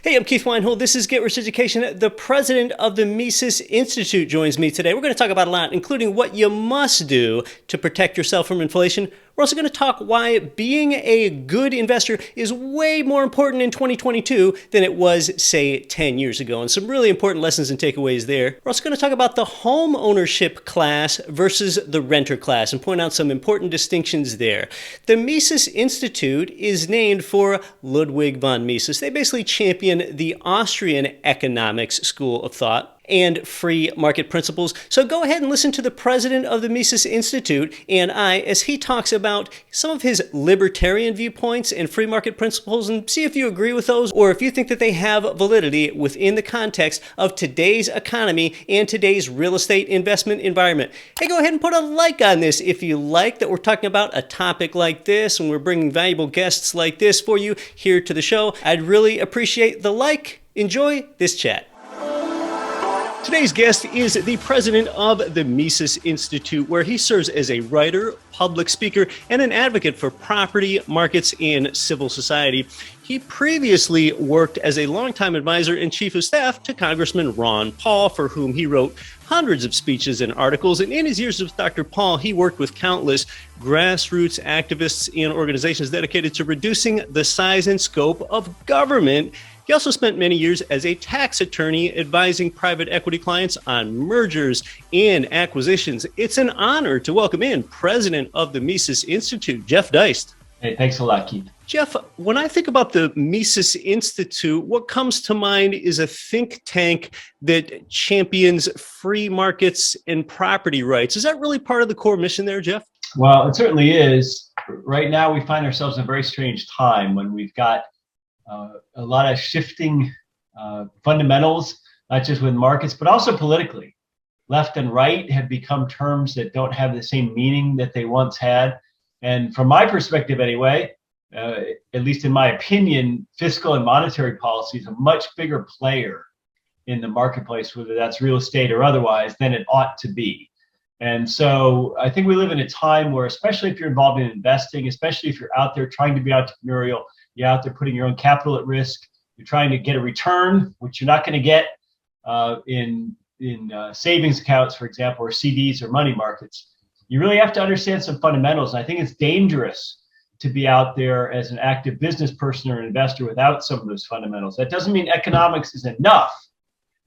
Hey, I'm Keith Weinhold. This is Get Rich Education. The president of the Mises Institute joins me today. We're going to talk about a lot, including what you must do to protect yourself from inflation. We're also going to talk why being a good investor is way more important in 2022 than it was, say, 10 years ago, and some really important lessons and takeaways there. We're also going to talk about the home ownership class versus the renter class and point out some important distinctions there. The Mises Institute is named for Ludwig von Mises. They basically champion the Austrian economics school of thought and free market principles. So go ahead and listen to the president of the Mises Institute and I as he talks about some of his libertarian viewpoints and free market principles and see if you agree with those or if you think that they have validity within the context of today's economy and today's real estate investment environment. Hey, go ahead and put a like on this if you like that we're talking about a topic like this and we're bringing valuable guests like this for you here to the show. I'd really appreciate the like. Enjoy this chat. Today's guest is the president of the Mises Institute, where he serves as a writer, public speaker, and an advocate for property, markets, and civil society. He previously worked as a longtime advisor and chief of staff to Congressman Ron Paul, for whom he wrote hundreds of speeches and articles. And in his years with Dr. Paul, he worked with countless grassroots activists and organizations dedicated to reducing the size and scope of government. He also spent many years as a tax attorney advising private equity clients on mergers and acquisitions. It's an honor to welcome in President of the Mises Institute, Jeff Deist. Hey, thanks a lot, Keith. Jeff, when I think about the Mises Institute, what comes to mind is a think tank that champions free markets and property rights. Is that really part of the core mission there, Jeff? Well, it certainly is. Right now, we find ourselves in a very strange time when we've got a lot of shifting fundamentals, not just with markets, but also politically. Left and right have become terms that don't have the same meaning that they once had. And from my perspective anyway, at least in my opinion, fiscal and monetary policy is a much bigger player in the marketplace, whether that's real estate or otherwise, than it ought to be. And so I think we live in a time where, especially if you're involved in investing, especially if you're out there trying to be entrepreneurial, you're out there putting your own capital at risk, you're trying to get a return, which you're not going to get in savings accounts, for example, or CDs or money markets. You really have to understand some fundamentals. And I think it's dangerous to be out there as an active business person or an investor without some of those fundamentals. That doesn't mean economics is enough.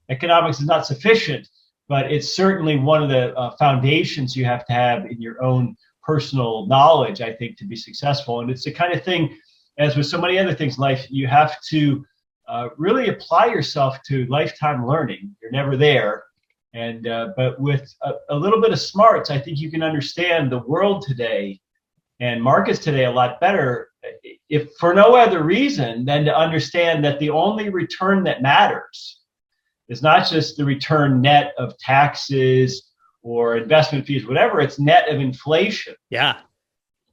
Economics is not sufficient, but it's certainly one of the foundations you have to have in your own personal knowledge, I think, to be successful. And it's the kind of thing, as with so many other things in life, you have to really apply yourself to lifetime learning. You're never there. And but with a little bit of smarts, I think you can understand the world today and markets today a lot better, if for no other reason than to understand that the only return that matters is not just the return net of taxes or investment fees, whatever, it's net of inflation. Yeah.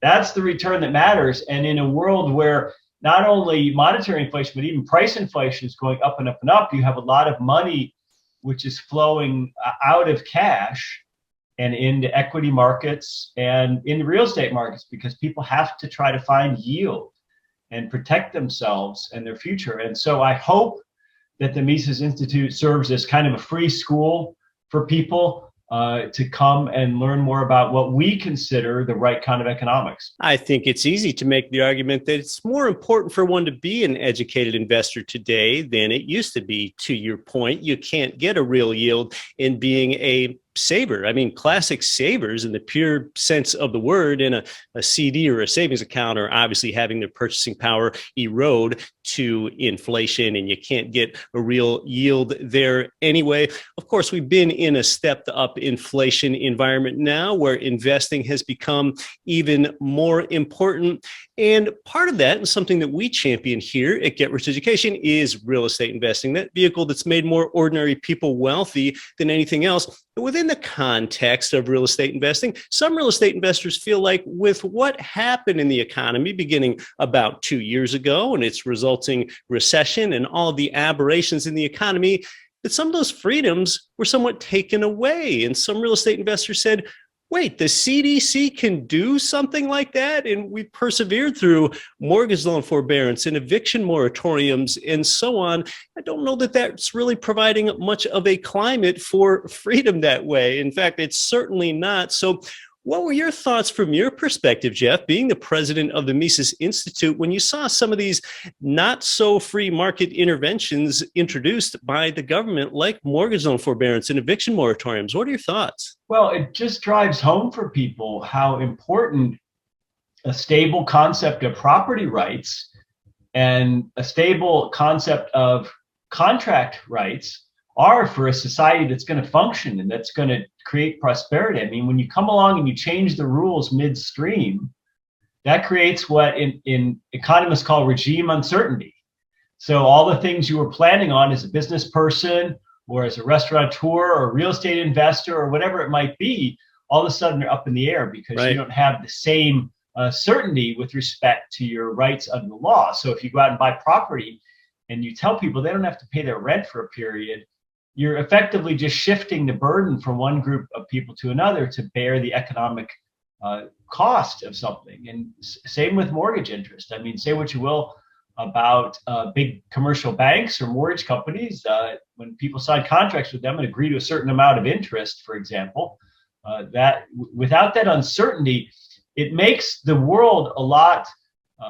That's the return that matters. And in a world where not only monetary inflation, but even price inflation is going up and up and up, you have a lot of money which is flowing out of cash and into equity markets and in real estate markets, because people have to try to find yield and protect themselves and their future. And so I hope that the Mises Institute serves as kind of a free school for people to come and learn more about what we consider the right kind of economics. I think it's easy to make the argument that it's more important for one to be an educated investor today than it used to be. To your point, you can't get a real yield in being a saver. I mean, classic savers in the pure sense of the word in a CD or a savings account are obviously having their purchasing power erode to inflation, and you can't get a real yield there anyway. Of course, we've been in a stepped up inflation environment now where investing has become even more important. And part of that, and something that we champion here at Get Rich Education, is real estate investing, that vehicle that's made more ordinary people wealthy than anything else. But within the context of real estate investing, some real estate investors feel like with what happened in the economy beginning about 2 years ago and its resulting recession and all the aberrations in the economy, that some of those freedoms were somewhat taken away. And some real estate investors said, Wait, the CDC can do something like that? And we persevered through mortgage loan forbearance and eviction moratoriums and so on. I don't know that that's really providing much of a climate for freedom that way. In fact, it's certainly not. So, what were your thoughts from your perspective, Jeff, being the president of the Mises Institute, when you saw some of these not so free market interventions introduced by the government, like mortgage loan forbearance and eviction moratoriums? What are your thoughts? Well, it just drives home for people how important a stable concept of property rights and a stable concept of contract rights are for a society that's going to function and that's going to create prosperity. I mean, when you come along and you change the rules midstream, that creates what in economists call regime uncertainty. So all the things you were planning on as a business person or as a restaurateur or a real estate investor or whatever it might be, all of a sudden they're up in the air because Right. you don't have the same certainty with respect to your rights under the law. So if you go out and buy property and you tell people they don't have to pay their rent for a period, you're effectively just shifting the burden from one group of people to another to bear the economic cost of something. And same with mortgage interest. I mean, say what you will about big commercial banks or mortgage companies. When people sign contracts with them and agree to a certain amount of interest, for example, that without that uncertainty, it makes the world a lot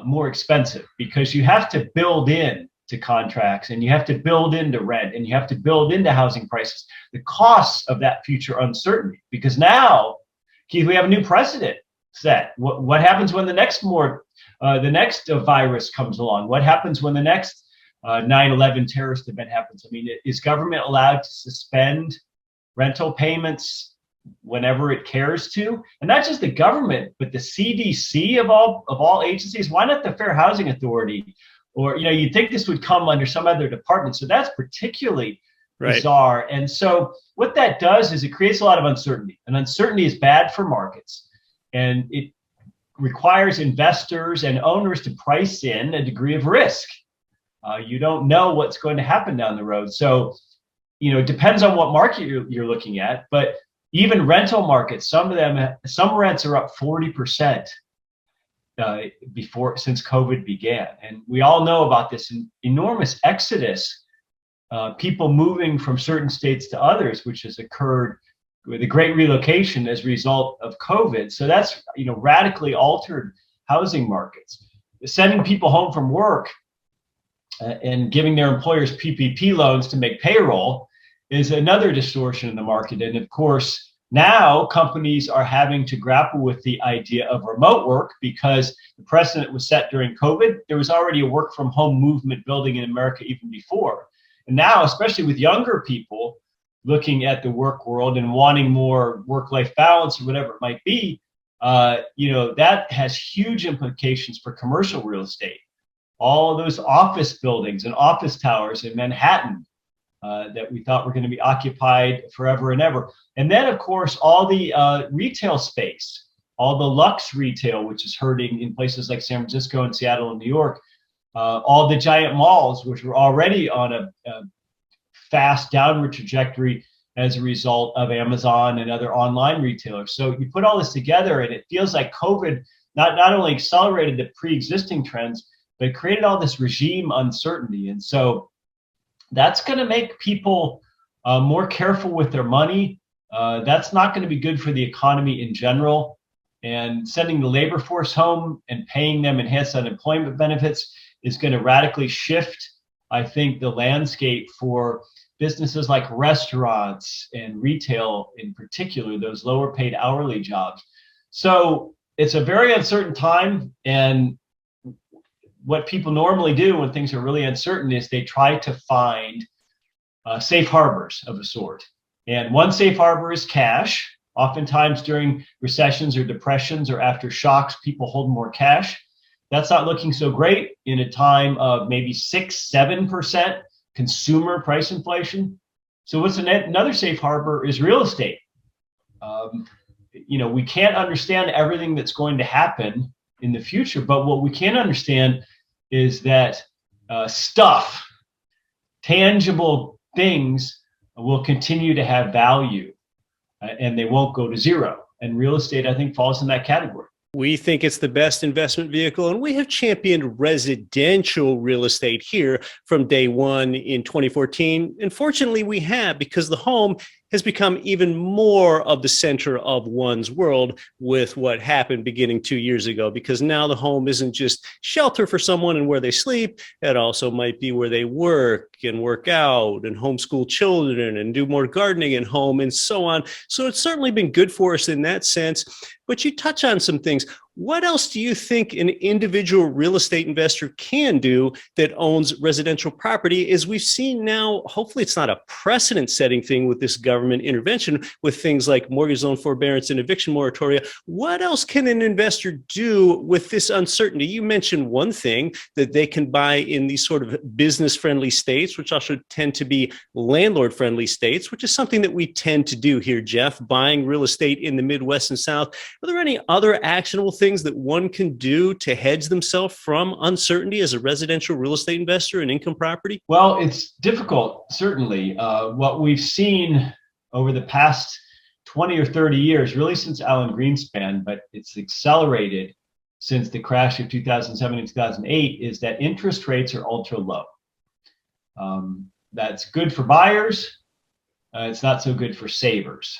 more expensive because you have to build in to contracts and you have to build into rent and you have to build into housing prices the costs of that future uncertainty. Because now, Keith, we have a new precedent set. What happens when the next virus comes along? What happens when the next 9/11 terrorist event happens? I mean, is government allowed to suspend rental payments whenever it cares to? And not just the government, but the CDC of all agencies. Why not the Fair Housing Authority? Or, you'd think this would come under some other department. So that's particularly bizarre. And so what that does is it creates a lot of uncertainty. And uncertainty is bad for markets. And it requires investors and owners to price in a degree of risk. You don't know what's going to happen down the road. So, it depends on what market you're looking at. But even rental markets, some rents are up 40%. Since COVID began. And we all know about this enormous exodus, people moving from certain states to others, which has occurred with a great relocation as a result of COVID. So that's, radically altered housing markets. Sending people home from work and giving their employers PPP loans to make payroll is another distortion in the market. And of course, now companies are having to grapple with the idea of remote work because the precedent was set during COVID. There was already a work from home movement building in America even before. And now, especially with younger people looking at the work world and wanting more work-life balance or whatever it might be, that has huge implications for commercial real estate. All those office buildings and office towers in Manhattan that we thought were going to be occupied forever and ever. And then, of course, all the retail space, all the luxe retail, which is hurting in places like San Francisco and Seattle and New York, all the giant malls, which were already on a fast downward trajectory as a result of Amazon and other online retailers. So you put all this together and it feels like COVID not only accelerated the pre-existing trends, but created all this regime uncertainty. And so that's going to make people more careful with their money. That's not going to be good for the economy in general. And sending the labor force home and paying them enhanced unemployment benefits is going to radically shift, I think, the landscape for businesses like restaurants and retail in particular, those lower paid hourly jobs. So it's a very uncertain time. And what people normally do when things are really uncertain is they try to find safe harbors of a sort. And one safe harbor is cash. Oftentimes during recessions or depressions or after shocks, people hold more cash. That's not looking so great in a time of maybe 6-7% consumer price inflation. So what's another safe harbor is real estate. We can't understand everything that's going to happen in the future, but what we can understand is that tangible things will continue to have value and they won't go to zero. And real estate, I think, falls in that category. We think it's the best investment vehicle, and we have championed residential real estate here from day one in 2014. And fortunately, we have, because the home has become even more of the center of one's world with what happened beginning 2 years ago, because now the home isn't just shelter for someone and where they sleep. It also might be where they work and work out and homeschool children and do more gardening at home and so on. So it's certainly been good for us in that sense. But you touch on some things. What else do you think an individual real estate investor can do that owns residential property? As we've seen now, hopefully it's not a precedent-setting thing with this government intervention with things like mortgage loan forbearance and eviction moratoria. What else can an investor do with this uncertainty? You mentioned one thing, that they can buy in these sort of business-friendly states, which also tend to be landlord-friendly states, which is something that we tend to do here, Jeff, buying real estate in the Midwest and South. Are there any other actionable things that one can do to hedge themselves from uncertainty as a residential real estate investor in income property? Well, it's difficult, certainly. What we've seen over the past 20 or 30 years, really since Alan Greenspan, but it's accelerated since the crash of 2007 and 2008, is that interest rates are ultra low. That's good for buyers. It's not so good for savers.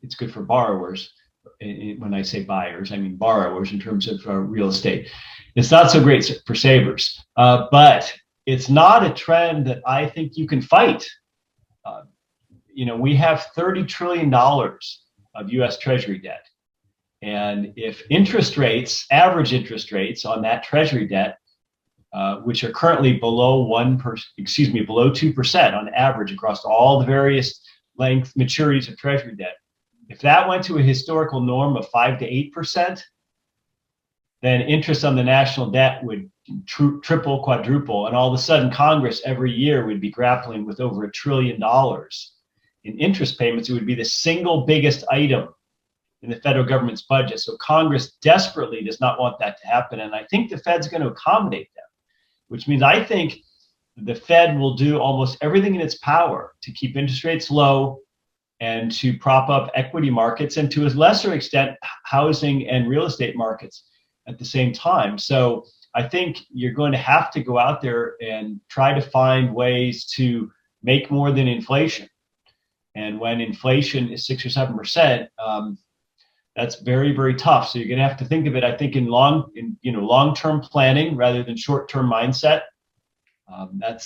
It's good for borrowers. When I say buyers, I mean borrowers in terms of real estate. It's not so great for savers, but it's not a trend that I think you can fight. We have $30 trillion of US Treasury debt. And if interest rates, average interest rates on that Treasury debt, which are currently below 2% on average across all the various length maturities of Treasury debt, if that went to a historical norm of 5 to 8%, then interest on the national debt would triple, quadruple, and all of a sudden Congress every year would be grappling with over $1 trillion in interest payments. It would be the single biggest item in the federal government's budget. So Congress desperately does not want that to happen, and I think the Fed's going to accommodate them, which means I think the Fed will do almost everything in its power to keep interest rates low and to prop up equity markets, and to a lesser extent, housing and real estate markets at the same time. So I think you're going to have to go out there and try to find ways to make more than inflation. And when inflation is 6 or 7%, that's very, very tough. So you're going to have to think of it, I think, in long-term planning rather than short-term mindset.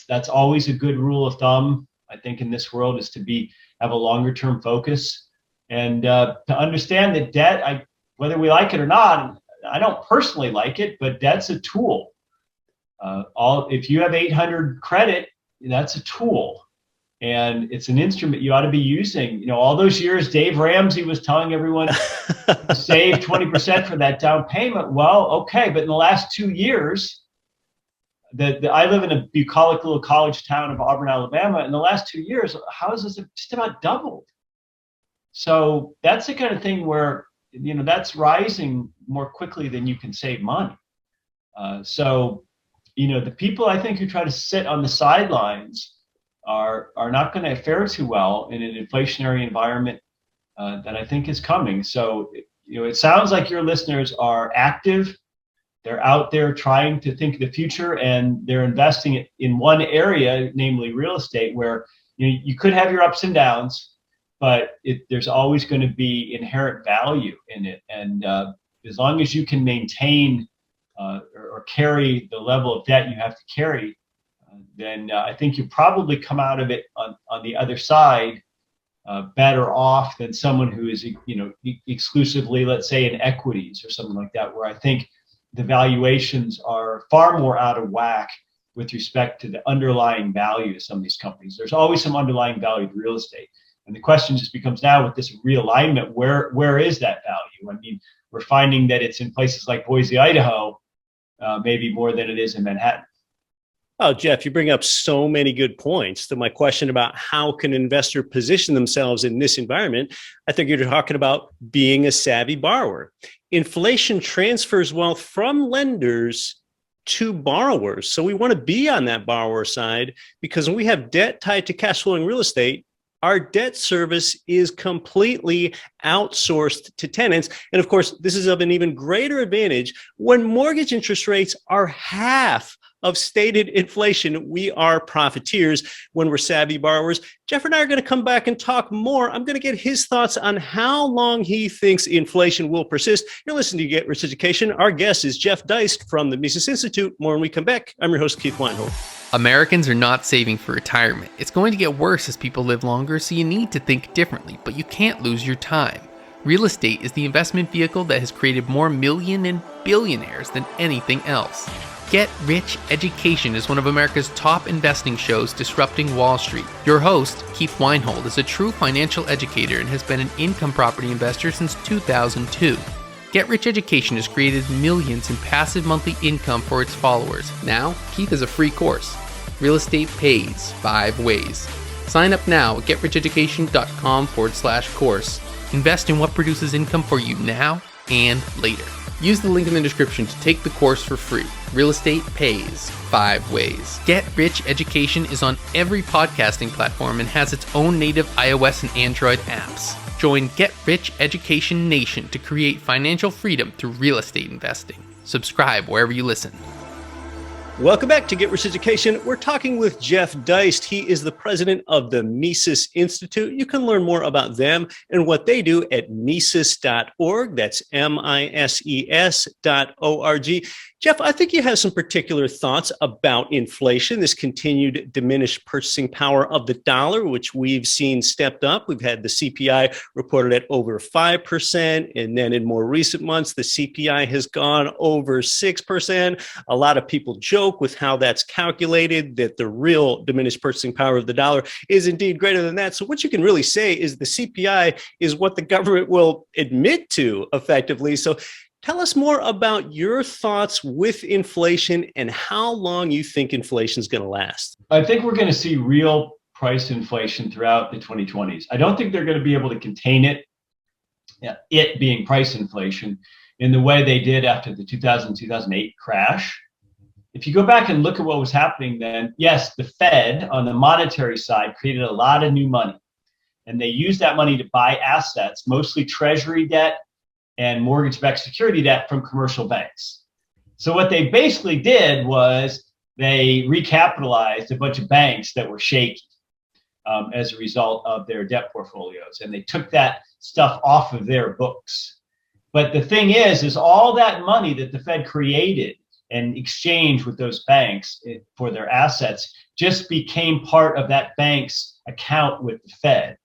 That's always a good rule of thumb, I think, in this world, is to have a longer term focus, and to understand that debt, whether we like it or not, I don't personally like it, but debt's a tool. If you have 800 credit, that's a tool, and it's an instrument you ought to be using. All those years Dave Ramsey was telling everyone save 20% for that down payment. Well, okay, but in the last 2 years, I live in a bucolic little college town of Auburn, Alabama. In the last 2 years, houses have just about doubled. So that's the kind of thing where, that's rising more quickly than you can save money. So the people, I think, who try to sit on the sidelines are not going to fare too well in an inflationary environment that I think is coming. So, it sounds like your listeners are active. They're out there trying to think of the future, and they're investing in one area, namely real estate, where you could have your ups and downs, but there's always going to be inherent value in it. And as long as you can maintain or carry the level of debt you have to carry, then I think you probably come out of it on the other side better off than someone who is exclusively, let's say, in equities or something like that, where I think the valuations are far more out of whack with respect to the underlying value of some of these companies. There's always some underlying value to real estate. And the question just becomes now, with this realignment, where is that value? I mean, we're finding that it's in places like Boise, Idaho, maybe more than it is in Manhattan. Oh, Jeff, you bring up so many good points to my question about how can an investor position themselves in this environment. I think you're talking about being a savvy borrower. Inflation transfers wealth from lenders to borrowers. So we want to be on that borrower side, because when we have debt tied to cash flowing real estate, Our debt service is completely outsourced to tenants. And of course, this is of an even greater advantage when mortgage interest rates are half of stated inflation. We are profiteers when we're savvy borrowers. Jeff and I are going to come back and talk more. I'm going to get his thoughts on how long he thinks inflation will persist. You're listening to Get Rich Education. Our guest is Jeff Deist from the Mises Institute. More when we come back. I'm your host, Keith Weinhold. Americans are not saving for retirement. It's going to get worse as people live longer, so you need to think differently, but you can't lose your time. Real estate is the investment vehicle that has created more million and billionaires than anything else. Get Rich Education is one of America's top investing shows disrupting Wall Street. Your host, Keith Weinhold, is a true financial educator and has been an income property investor since 2002. Get Rich Education has created millions in passive monthly income for its followers. Now, Keith has a free course. Real Estate Pays 5 Ways. Sign up now at getricheducation.com/course. Invest in what produces income for you now and later. Use the link in the description to take the course for free. Real Estate Pays 5 Ways. Get Rich Education is on every podcasting platform and has its own native iOS and Android apps. Join Get Rich Education Nation to create financial freedom through real estate investing. Subscribe wherever you listen. Welcome back to Get Rich Education. We're talking with Jeff Deist. He is the president of the Mises Institute. You can learn more about them and what they do at Mises.org. That's MISES.org. Jeff, I think you have some particular thoughts about inflation, this continued diminished purchasing power of the dollar, which we've seen stepped up. We've had the CPI reported at over 5%. And then in more recent months, the CPI has gone over 6%. A lot of people joke with how that's calculated, that the real diminished purchasing power of the dollar is indeed greater than that. So what you can really say is the CPI is what the government will admit to effectively. So tell us more about your thoughts with inflation and how long you think inflation is going to last. I think we're going to see real price inflation throughout the 2020s. I don't think they're going to be able to contain it, it being price inflation, in the way they did after the 2000-2008 crash. If you go back and look at what was happening then, yes, the Fed on the monetary side created a lot of new money, and they used that money to buy assets, mostly treasury debt and mortgage-backed security debt from commercial banks. So what they basically did was they recapitalized a bunch of banks that were shaky as a result of their debt portfolios, and they took that stuff off of their books. But the thing is all that money that the Fed created and exchanged with those banks for their assets just became part of that bank's account with the Fed.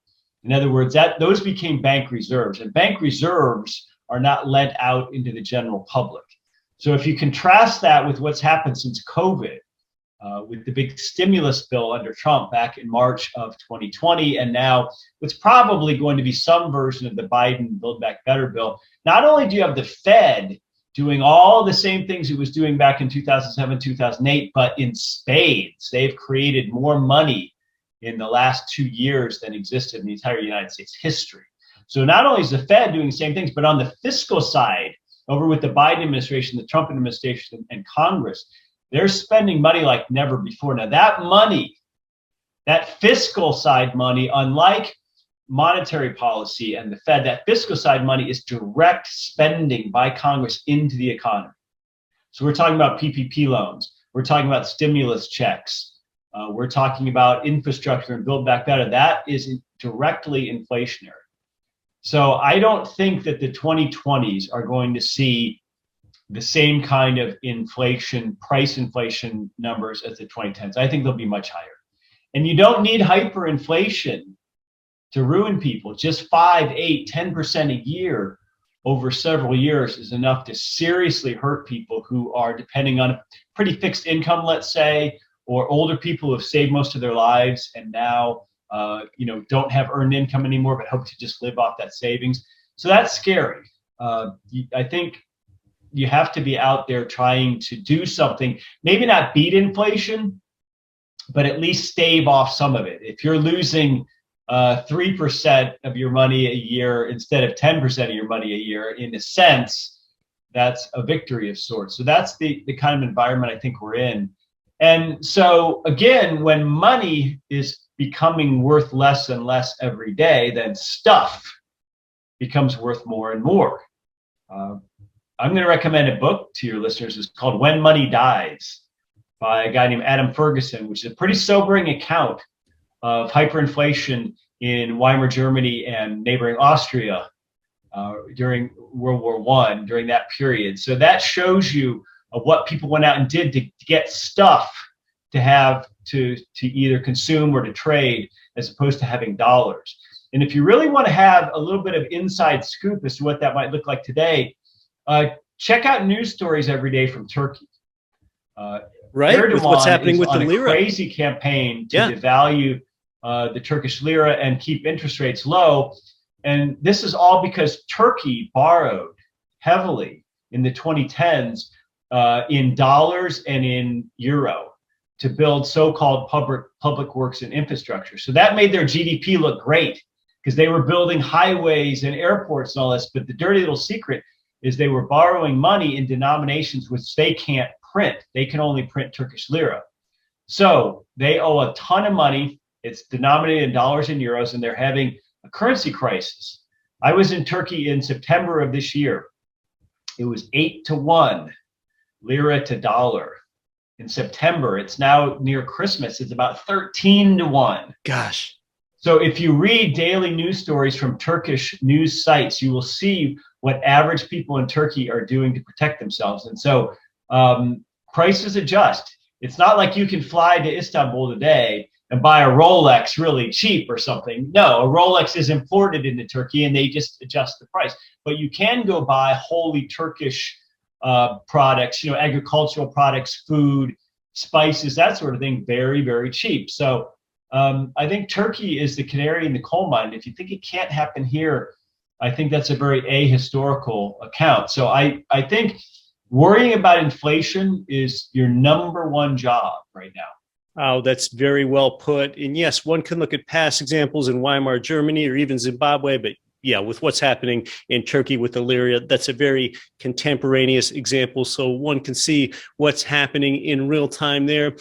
In other words, those became bank reserves, and bank reserves are not lent out into the general public. So if you contrast that with what's happened since COVID, with the big stimulus bill under Trump back in March of 2020, and now what's probably going to be some version of the Biden Build Back Better bill, not only do you have the Fed doing all the same things it was doing back in 2007, 2008, but in spades. They've created more money in the last 2 years than existed in the entire United States history. So not only is the Fed doing the same things, but on the fiscal side, over with the Biden administration, the Trump administration, and Congress, they're spending money like never before. Now that money, that fiscal side money, unlike monetary policy and the Fed, that fiscal side money is direct spending by Congress into the economy. So we're talking about PPP loans. We're talking about stimulus checks. We're talking about infrastructure and Build Back Better. That is directly inflationary. So I don't think that the 2020s are going to see the same kind of inflation, price inflation numbers as the 2010s. I think they'll be much higher. And you don't need hyperinflation to ruin people. Just 5, 8, 10% a year over several years is enough to seriously hurt people who are depending on a pretty fixed income, let's say, or older people who have saved most of their lives and now don't have earned income anymore, but hope to just live off that savings. So that's scary. I think you have to be out there trying to do something, maybe not beat inflation, but at least stave off some of it. If you're losing 3% of your money a year instead of 10% of your money a year, in a sense, that's a victory of sorts. So that's the kind of environment I think we're in. And so again, when money is becoming worth less and less every day, then stuff becomes worth more and more. I'm going to recommend a book to your listeners. It's called When Money Dies by a guy named Adam Ferguson, which is a pretty sobering account of hyperinflation in Weimar Germany and neighboring Austria during World War I, during that period. So that shows you what people went out and did to get stuff to have to either consume or to trade, as opposed to having dollars. And if you really want to have a little bit of inside scoop as to what that might look like today, check out news stories every day from Turkey. Right, with what's happening with the lira. A crazy campaign to devalue the Turkish lira and keep interest rates low. And this is all because Turkey borrowed heavily in the 2010s in dollars and in euro to build so-called public works and infrastructure. So that made their GDP look great because they were building highways and airports and all this. But the dirty little secret is they were borrowing money in denominations which they can't print. They can only print Turkish lira. So they owe a ton of money. It's denominated in dollars and euros, and they're having a currency crisis. I was in Turkey in September of this year. It was 8-1 lira to dollar. In September, it's now near Christmas. It's about 13-1. Gosh. So if you read daily news stories from Turkish news sites, you will see what average people in Turkey are doing to protect themselves. And so prices adjust. It's not like you can fly to Istanbul today and buy a Rolex really cheap or something. No, a Rolex is imported into Turkey and they just adjust the price. But you can go buy wholly Turkish products, agricultural products, food, spices, that sort of thing, very, very cheap. So I think Turkey is the canary in the coal mine. If you think it can't happen here, I think that's a very ahistorical account. So I think worrying about inflation is your number one job right now. Oh, that's very well put. And yes, one can look at past examples in Weimar Germany or even Zimbabwe, but yeah, with what's happening in Turkey with the lira, that's a very contemporaneous example. So one can see what's happening in real time there.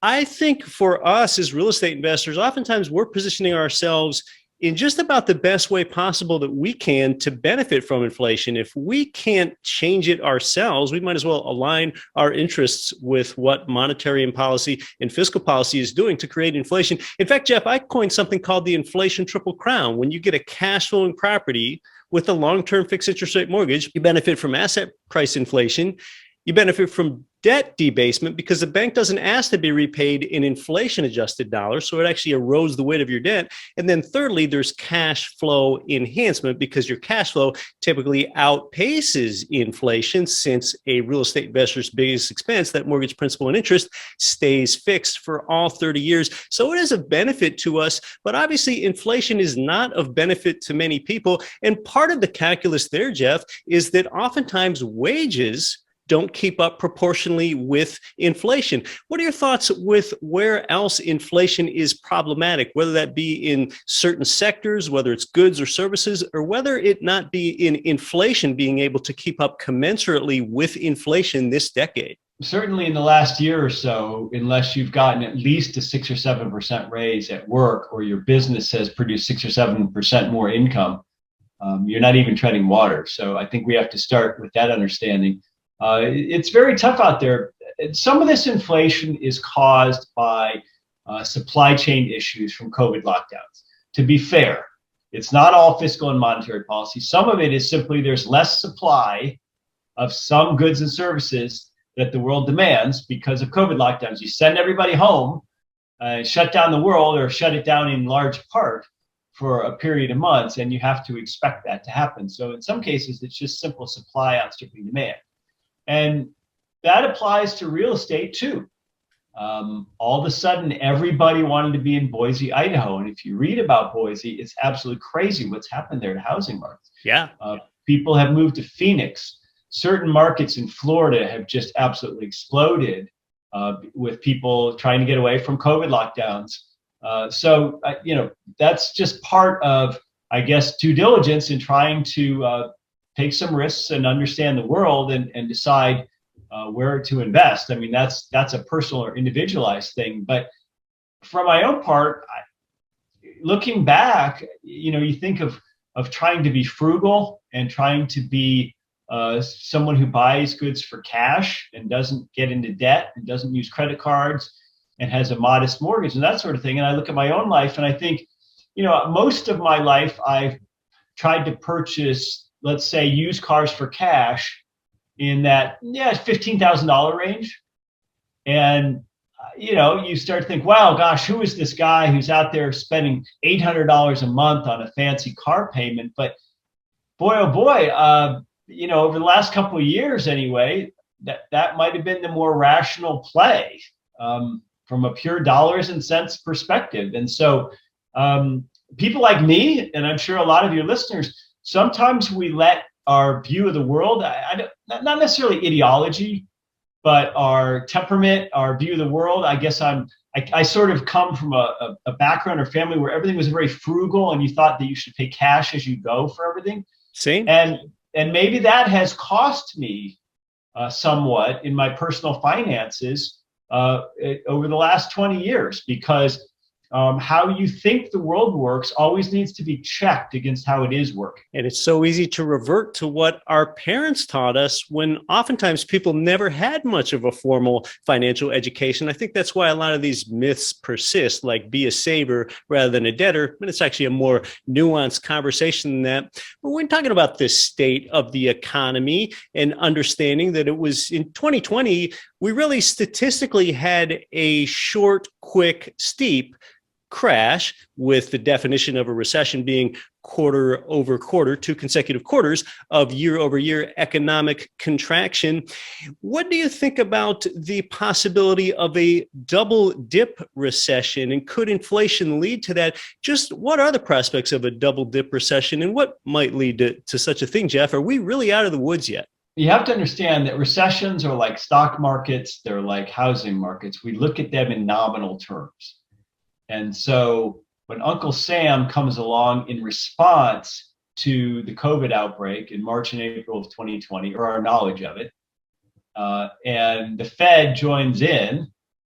I think for us as real estate investors, oftentimes we're positioning ourselves in just about the best way possible that we can to benefit from inflation. If we can't change it ourselves, we might as well align our interests with what monetary and policy and fiscal policy is doing to create inflation. In fact, Jeff, I coined something called the inflation triple crown. When you get a cash flowing property with a long-term fixed interest rate mortgage, you benefit from asset price inflation. You benefit from debt debasement because the bank doesn't ask to be repaid in inflation-adjusted dollars, so it actually erodes the weight of your debt. And then thirdly, there's cash flow enhancement because your cash flow typically outpaces inflation since a real estate investor's biggest expense, that mortgage principal and interest, stays fixed for all 30 years. So it is a benefit to us, but obviously inflation is not of benefit to many people. And part of the calculus there, Jeff, is that oftentimes wages don't keep up proportionally with inflation. What are your thoughts with where else inflation is problematic, whether that be in certain sectors, whether it's goods or services, or whether it not be in inflation being able to keep up commensurately with inflation this decade? Certainly in the last year or so, unless you've gotten at least a 6 or 7% raise at work or your business has produced 6 or 7% more income, you're not even treading water. So I think we have to start with that understanding. It's very tough out there. Some of this inflation is caused by supply chain issues from COVID lockdowns. To be fair, it's not all fiscal and monetary policy. Some of it is simply there's less supply of some goods and services that the world demands because of COVID lockdowns. You send everybody home, shut down the world or shut it down in large part for a period of months, and you have to expect that to happen. So in some cases, it's just simple supply outstripping demand. And that applies to real estate too. All of a sudden, everybody wanted to be in Boise, Idaho. And if you read about Boise, it's absolutely crazy what's happened there to housing markets. Yeah. People have moved to Phoenix. Certain markets in Florida have just absolutely exploded with people trying to get away from COVID lockdowns. So that's just part of, I guess, due diligence in trying to take some risks and understand the world and decide where to invest. I mean, that's a personal or individualized thing. But for my own part, looking back, you think of trying to be frugal and trying to be someone who buys goods for cash and doesn't get into debt and doesn't use credit cards and has a modest mortgage and that sort of thing. And I look at my own life and I think, most of my life I've tried to purchase, let's say, used cars for cash in that $15,000 range. And you start to think, wow, gosh, who is this guy who's out there spending $800 a month on a fancy car payment? But boy, oh boy, over the last couple of years anyway, that might have been the more rational play from a pure dollars and cents perspective. And so people like me, and I'm sure a lot of your listeners, sometimes we let our view of the world, not necessarily ideology, but our temperament, our view of the world. I guess I sort of come from a background or family where everything was very frugal and you thought that you should pay cash as you go for everything. Same. And maybe that has cost me somewhat in my personal finances over the last 20 years, because how you think the world works always needs to be checked against how it is working. And it's so easy to revert to what our parents taught us when oftentimes people never had much of a formal financial education. I think that's why a lot of these myths persist, like be a saver rather than a debtor. And it's actually a more nuanced conversation than that. But we're talking about this state of the economy and understanding that it was in 2020, we really statistically had a short, quick, steep crash, with the definition of a recession being quarter over quarter, 2 consecutive quarters of year over year economic contraction. What do you think about the possibility of a double dip recession, and could inflation lead to that? Just what are the prospects of a double dip recession, and what might lead to such a thing, Jeff? Are we really out of the woods yet? You have to understand that recessions are like stock markets. They're like housing markets. We look at them in nominal terms. And so when Uncle Sam comes along in response to the COVID outbreak in March and April of 2020, or our knowledge of it, and the Fed joins in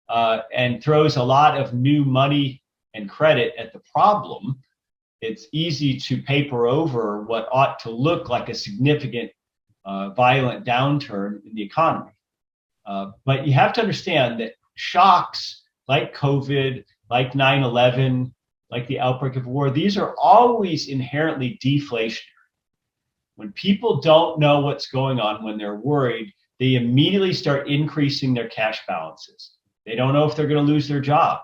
and throws a lot of new money and credit at the problem, it's easy to paper over what ought to look like a significant violent downturn in the economy. But you have to understand that shocks like COVID, like 9/11, like the outbreak of war, these are always inherently deflationary. When people don't know what's going on, when they're worried, they immediately start increasing their cash balances. They don't know if they're going to lose their job.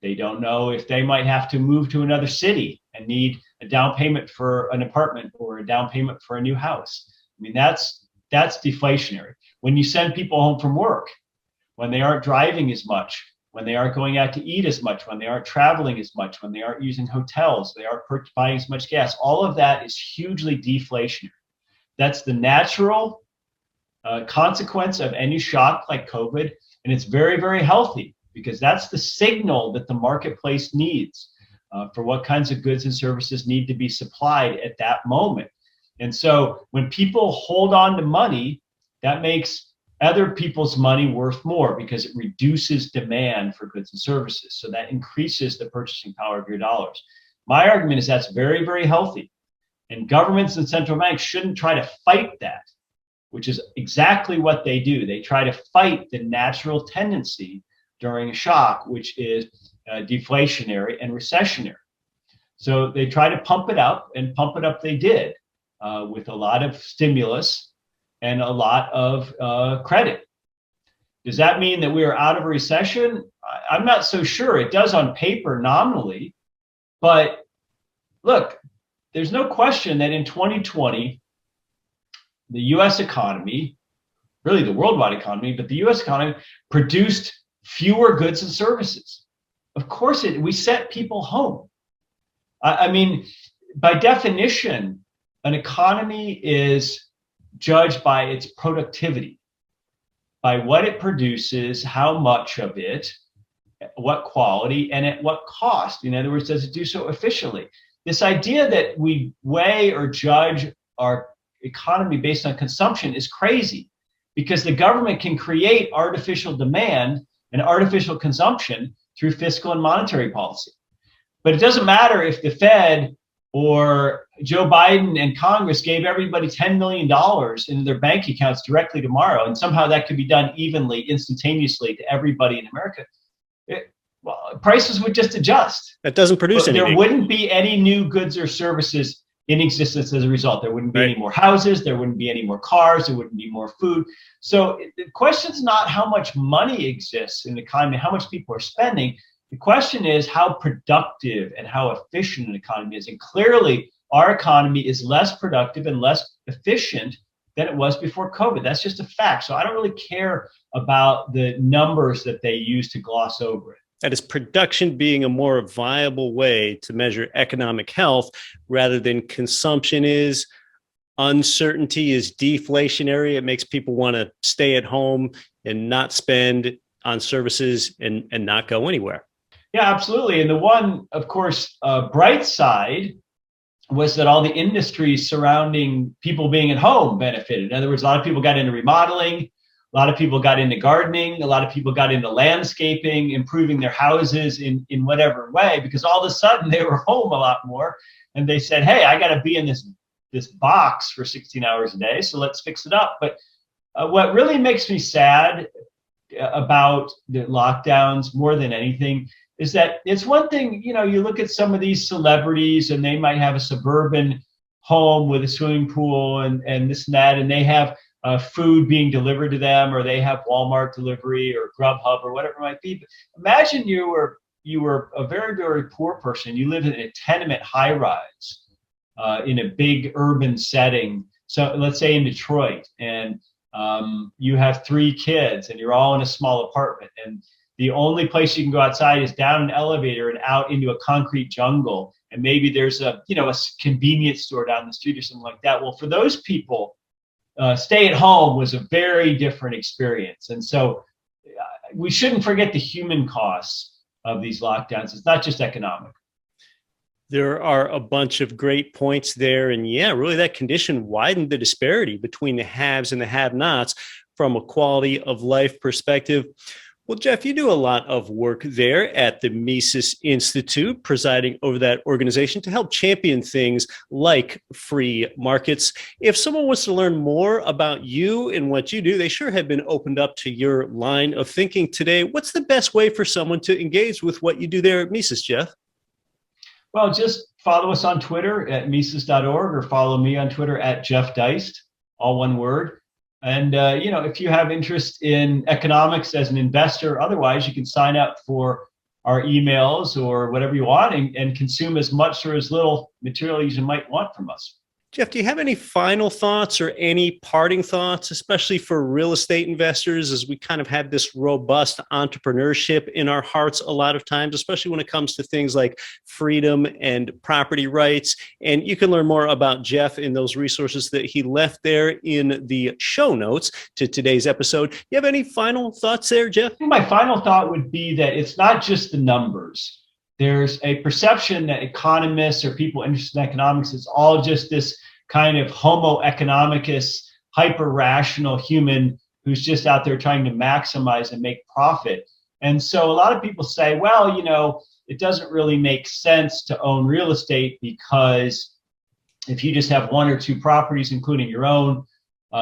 They don't know if they might have to move to another city and need a down payment for an apartment or a down payment for a new house. I mean, that's deflationary. When you send people home from work, when they aren't driving as much, when they aren't going out to eat as much, when they aren't traveling as much, when they aren't using hotels, they aren't buying as much gas, all of that is hugely deflationary. That's the natural consequence of any shock like COVID. And it's very, very healthy, because that's the signal that the marketplace needs for what kinds of goods and services need to be supplied at that moment. And so when people hold on to money, that makes other people's money worth more, because it reduces demand for goods and services. So that increases the purchasing power of your dollars. My argument is that's very, very healthy. And governments and central banks shouldn't try to fight that, which is exactly what they do. They try to fight the natural tendency during a shock, which is deflationary and recessionary. So they try to pump it up, and pump it up they did with a lot of stimulus and a lot of credit. Does that mean that we are out of a recession? I'm not so sure. It does on paper nominally, but look, there's no question that in 2020, the US economy, really the worldwide economy, but the US economy produced fewer goods and services. Of course, we sent people home. I mean, by definition, an economy is judged by its productivity, by what it produces, how much of it, what quality, and at what cost. In other words, does it do so efficiently? This idea that we weigh or judge our economy based on consumption is crazy. because the government can create artificial demand and artificial consumption through fiscal and monetary policy. But it doesn't matter if the Fed or Joe Biden and Congress gave everybody $10 million into their bank accounts directly tomorrow, and somehow that could be done evenly, instantaneously to everybody in America. Prices would just adjust. That doesn't produce anything. There wouldn't be any new goods or services in existence as a result. There wouldn't be any more houses. There wouldn't be any more cars. There wouldn't be more food. So the question's not how much money exists in the economy, how much people are spending. The question is how productive and how efficient an economy is. And clearly, our economy is less productive and less efficient than it was before COVID. That's just a fact. So I don't really care about the numbers that they use to gloss over it. That is production being a more viable way to measure economic health rather than consumption is. Uncertainty is deflationary. It makes people want to stay at home and not spend on services and not go anywhere. Yeah, absolutely. And the one, of course, bright side was that all the industries surrounding people being at home benefited. In other words, a lot of people got into remodeling. A lot of people got into gardening. A lot of people got into landscaping, improving their houses in whatever way, because all of a sudden they were home a lot more. And they said, hey, I got to be in this box for 16 hours a day, so let's fix it up. But what really makes me sad about the lockdowns more than anything is that it's one thing, you look at some of these celebrities and they might have a suburban home with a swimming pool and this and that, and they have food being delivered to them, or they have Walmart delivery or Grubhub or whatever it might be. But imagine you were a very, very poor person. You live in a tenement high rise in a big urban setting. So let's say in Detroit, and you have 3 kids and you're all in a small apartment, and the only place you can go outside is down an elevator and out into a concrete jungle. And maybe there's a convenience store down the street or something like that. Well, for those people, stay at home was a very different experience. And so we shouldn't forget the human costs of these lockdowns. It's not just economic. There are a bunch of great points there. And yeah, really that condition widened the disparity between the haves and the have-nots from a quality of life perspective. Well, Jeff, you do a lot of work there at the Mises Institute, presiding over that organization to help champion things like free markets. If someone wants to learn more about you and what you do, they sure have been opened up to your line of thinking today. What's the best way for someone to engage with what you do there at Mises, Jeff? Well, just follow us on Twitter at Mises.org, or follow me on Twitter at Jeff Deist, all one word. And, if you have interest in economics as an investor, otherwise, you can sign up for our emails or whatever you want and consume as much or as little material as you might want from us. Jeff, do you have any final thoughts or any parting thoughts, especially for real estate investors, as we kind of have this robust entrepreneurship in our hearts a lot of times, especially when it comes to things like freedom and property rights? And you can learn more about Jeff in those resources that he left there in the show notes to today's episode. You have any final thoughts there, Jeff? I think my final thought would be that it's not just the numbers. There's a perception that economists or people interested in economics is all just this kind of homo economicus, hyper-rational human who's just out there trying to maximize and make profit. And so a lot of people say, well, it doesn't really make sense to own real estate because if you just have 1 or 2 properties, including your own,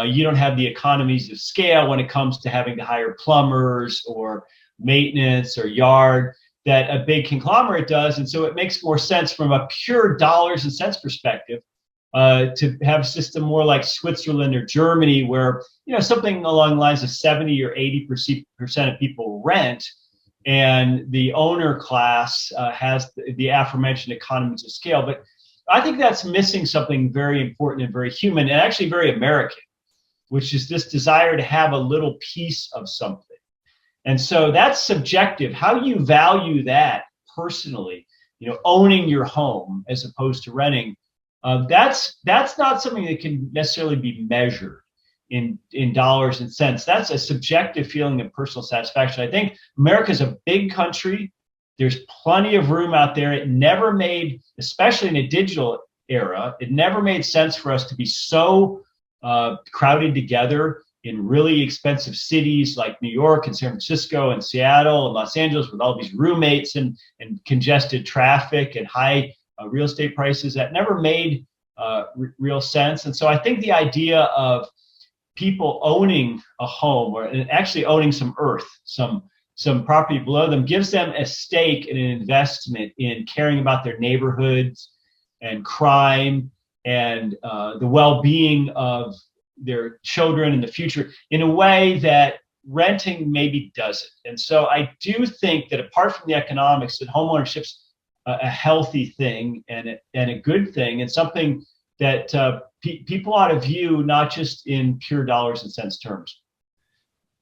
you don't have the economies of scale when it comes to having to hire plumbers or maintenance or yard that a big conglomerate does. And so it makes more sense from a pure dollars and cents perspective to have a system more like Switzerland or Germany, where something along the lines of 70 or 80% of people rent, and the owner class has the aforementioned economies of scale. But I think that's missing something very important and very human and actually very American, which is this desire to have a little piece of something. And so that's subjective. How you value that personally, owning your home as opposed to renting, that's not something that can necessarily be measured in dollars and cents. That's a subjective feeling of personal satisfaction. I think America's a big country. There's plenty of room out there. It never made, especially in a digital era, it never made sense for us to be so crowded together in really expensive cities like New York and San Francisco and Seattle and Los Angeles, with all these roommates and congested traffic and high real estate prices, that never made real sense. And so I think the idea of people owning a home, or actually owning some earth, some property below them, gives them a stake and an investment in caring about their neighborhoods and crime and the well-being of their children in the future in a way that renting maybe doesn't. And so I do think that apart from the economics, that homeownership's a healthy thing and a good thing, and something that people ought to view not just in pure dollars and cents terms.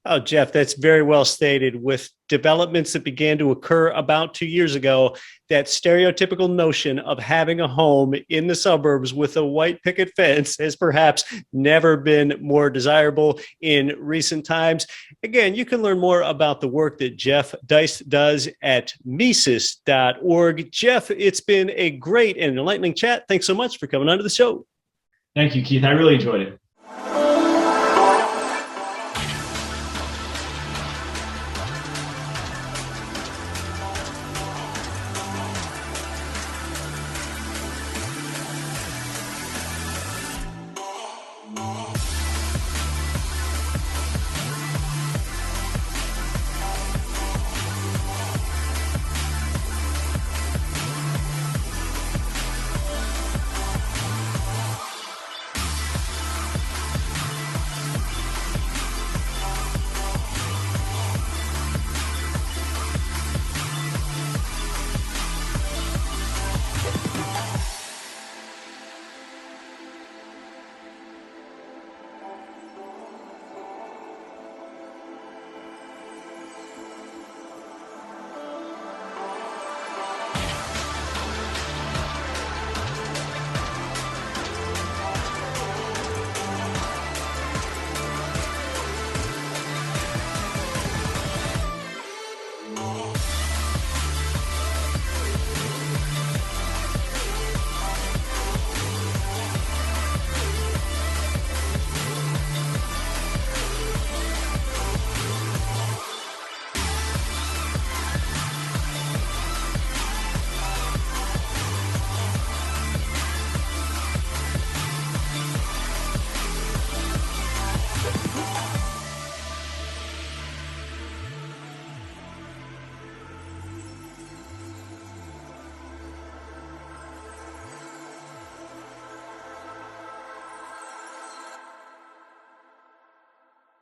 Oh, Jeff, that's very well stated. With developments that began to occur about 2 years ago, that stereotypical notion of having a home in the suburbs with a white picket fence has perhaps never been more desirable in recent times. Again, you can learn more about the work that Jeff Deist does at Mises.org. Jeff, it's been a great and enlightening chat. Thanks so much for coming onto the show. Thank you, Keith. I really enjoyed it.